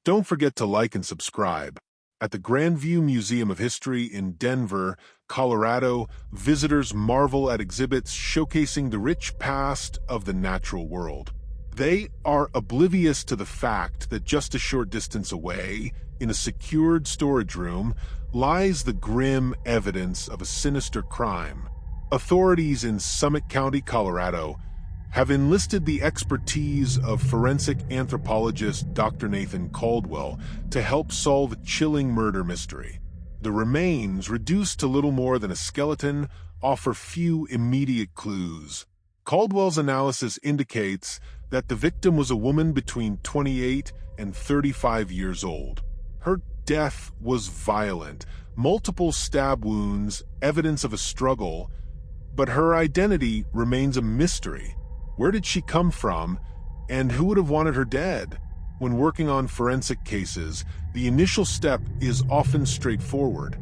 Don't forget to like and subscribe. At the Grandview Museum of History in Denver, Colorado, visitors marvel at exhibits showcasing the rich past of the natural world. They are oblivious to the fact that just a short distance away, in a secured storage room, lies the grim evidence of a sinister crime. Authorities in Summit County, Colorado, have enlisted the expertise of forensic anthropologist Dr. Nathan Caldwell to help solve a chilling murder mystery. The remains, reduced to little more than a skeleton, offer few immediate clues. Caldwell's analysis indicates that the victim was a woman between 28 and 35 years old. Her death was violent, multiple stab wounds, evidence of a struggle, but her identity remains a mystery. Where did she come from, and who would have wanted her dead? When working on forensic cases, the initial step is often straightforward.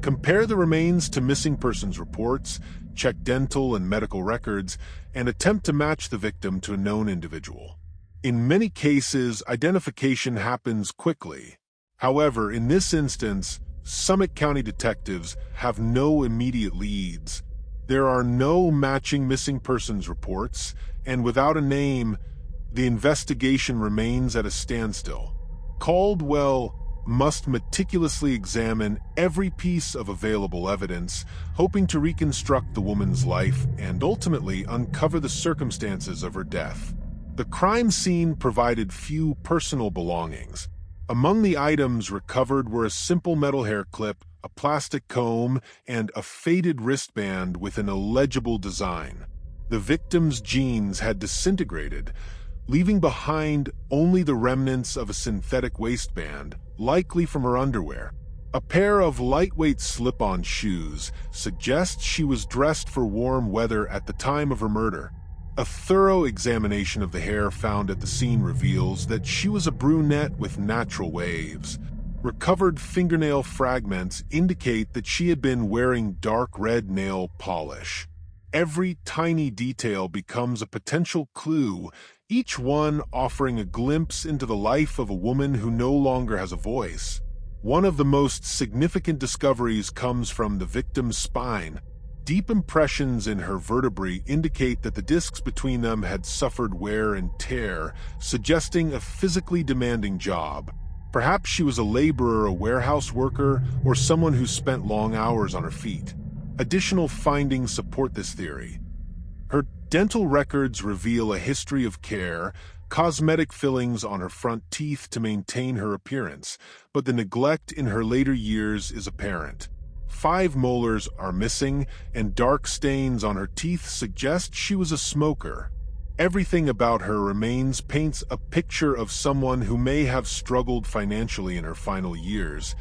Compare the remains to missing persons reports, check dental and medical records, and attempt to match the victim to a known individual. In many cases, identification happens quickly. However, in this instance, Summit County detectives have no immediate leads. There are no matching missing persons reports, and without a name, the investigation remains at a standstill. Caldwell must meticulously examine every piece of available evidence, hoping to reconstruct the woman's life and ultimately uncover the circumstances of her death. The crime scene provided few personal belongings. Among the items recovered were a simple metal hair clip, a plastic comb, and a faded wristband with an illegible design. The victim's jeans had disintegrated, leaving behind only the remnants of a synthetic waistband, likely from her underwear. A pair of lightweight slip-on shoes suggests she was dressed for warm weather at the time of her murder. A thorough examination of the hair found at the scene reveals that she was a brunette with natural waves. Recovered fingernail fragments indicate that she had been wearing dark red nail polish. Every tiny detail becomes a potential clue, each one offering a glimpse into the life of a woman who no longer has a voice. One of the most significant discoveries comes from the victim's spine. Deep impressions in her vertebrae indicate that the discs between them had suffered wear and tear, suggesting a physically demanding job. Perhaps she was a laborer, a warehouse worker, or someone who spent long hours on her feet. Additional findings support this theory. Her dental records reveal a history of care, cosmetic fillings on her front teeth to maintain her appearance, but the neglect in her later years is apparent. 5 molars are missing, and dark stains on her teeth suggest she was a smoker. Everything about her remains paints a picture of someone who may have struggled financially in her final years,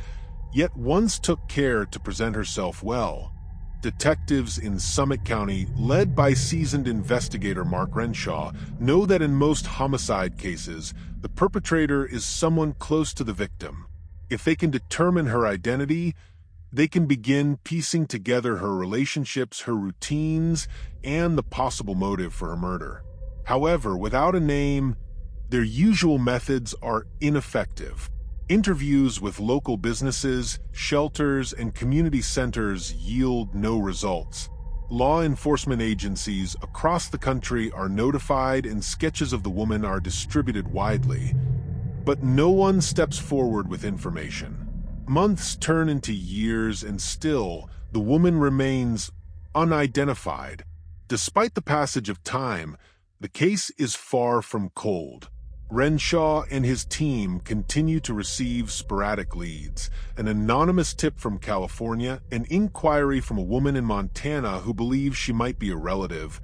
yet once took care to present herself well. Detectives in Summit County, led by seasoned investigator Mark Renshaw, know that in most homicide cases, the perpetrator is someone close to the victim. If they can determine her identity, they can begin piecing together her relationships, her routines, and the possible motive for her murder. However, without a name, their usual methods are ineffective. Interviews with local businesses, shelters, and community centers yield no results. Law enforcement agencies across the country are notified and sketches of the woman are distributed widely, but no one steps forward with information. Months turn into years and still, the woman remains unidentified. Despite the passage of time, the case is far from cold. Renshaw and his team continue to receive sporadic leads, an anonymous tip from California, an inquiry from a woman in Montana who believes she might be a relative,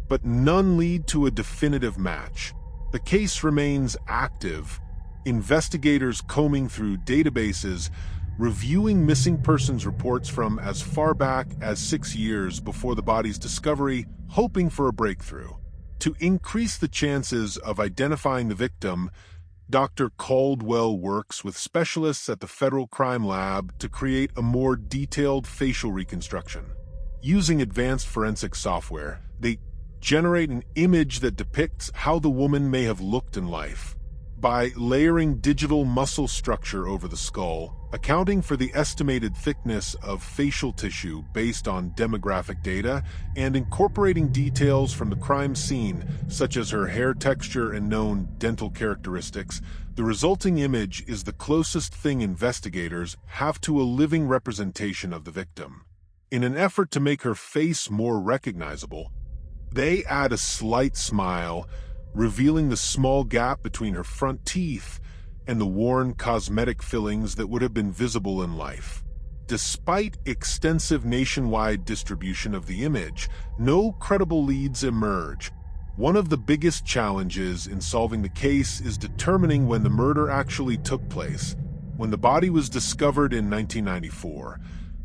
but none lead to a definitive match. The case remains active, investigators combing through databases, reviewing missing persons reports from as far back as 6 years before the body's discovery, hoping for a breakthrough. To increase the chances of identifying the victim, Dr. Caldwell works with specialists at the Federal Crime Lab to create a more detailed facial reconstruction. Using advanced forensic software, they generate an image that depicts how the woman may have looked in life. by layering digital muscle structure over the skull, accounting for the estimated thickness of facial tissue based on demographic data, and incorporating details from the crime scene, such as her hair texture and known dental characteristics. The resulting image is the closest thing investigators have to a living representation of the victim. In an effort to make her face more recognizable, they add a slight smile, revealing the small gap between her front teeth and the worn cosmetic fillings that would have been visible in life. Despite extensive nationwide distribution of the image, no credible leads emerge. One of the biggest challenges in solving the case is determining when the murder actually took place. When the body was discovered in 1994,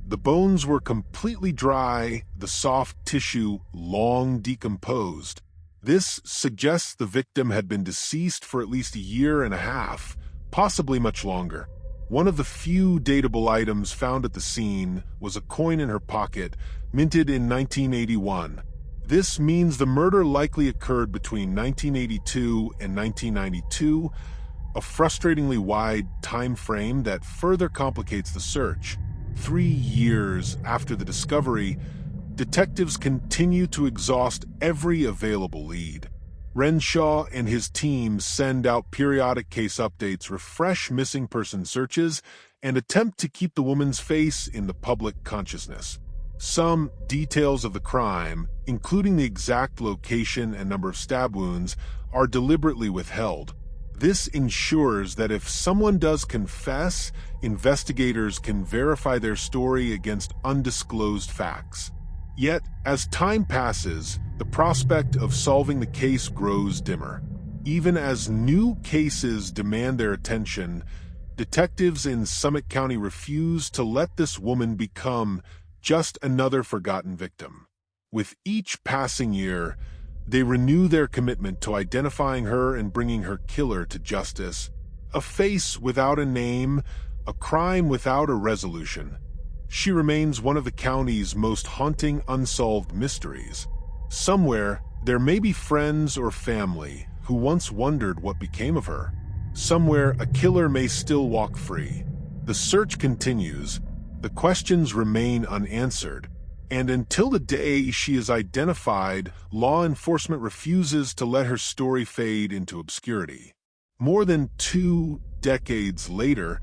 the bones were completely dry, the soft tissue long decomposed. This suggests the victim had been deceased for at least a year and a half, possibly much longer. One of the few datable items found at the scene was a coin in her pocket, minted in 1981. This means the murder likely occurred between 1982 and 1992, a frustratingly wide time frame that further complicates the search. 3 years after the discovery, detectives continue to exhaust every available lead. Renshaw and his team send out periodic case updates, refresh missing person searches, and attempt to keep the woman's face in the public consciousness. Some details of the crime, including the exact location and number of stab wounds, are deliberately withheld. This ensures that if someone does confess, investigators can verify their story against undisclosed facts. Yet, as time passes, the prospect of solving the case grows dimmer. Even as new cases demand their attention, detectives in Summit County refuse to let this woman become just another forgotten victim. With each passing year, they renew their commitment to identifying her and bringing her killer to justice. A face without a name, a crime without a resolution. She remains one of the county's most haunting unsolved mysteries. Somewhere, there may be friends or family who once wondered what became of her. Somewhere, a killer may still walk free. The search continues. The questions remain unanswered. And until the day she is identified, law enforcement refuses to let her story fade into obscurity. More than 2 decades later,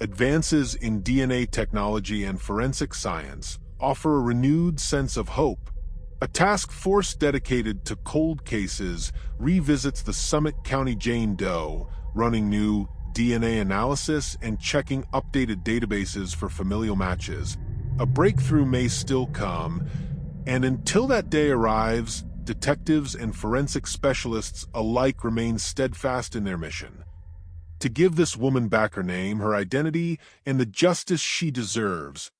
advances in DNA technology and forensic science offer a renewed sense of hope. A task force dedicated to cold cases revisits the Summit County Jane Doe, running new DNA analysis and checking updated databases for familial matches. A breakthrough may still come, and until that day arrives, detectives and forensic specialists alike remain steadfast in their mission: to give this woman back her name, her identity, and the justice she deserves.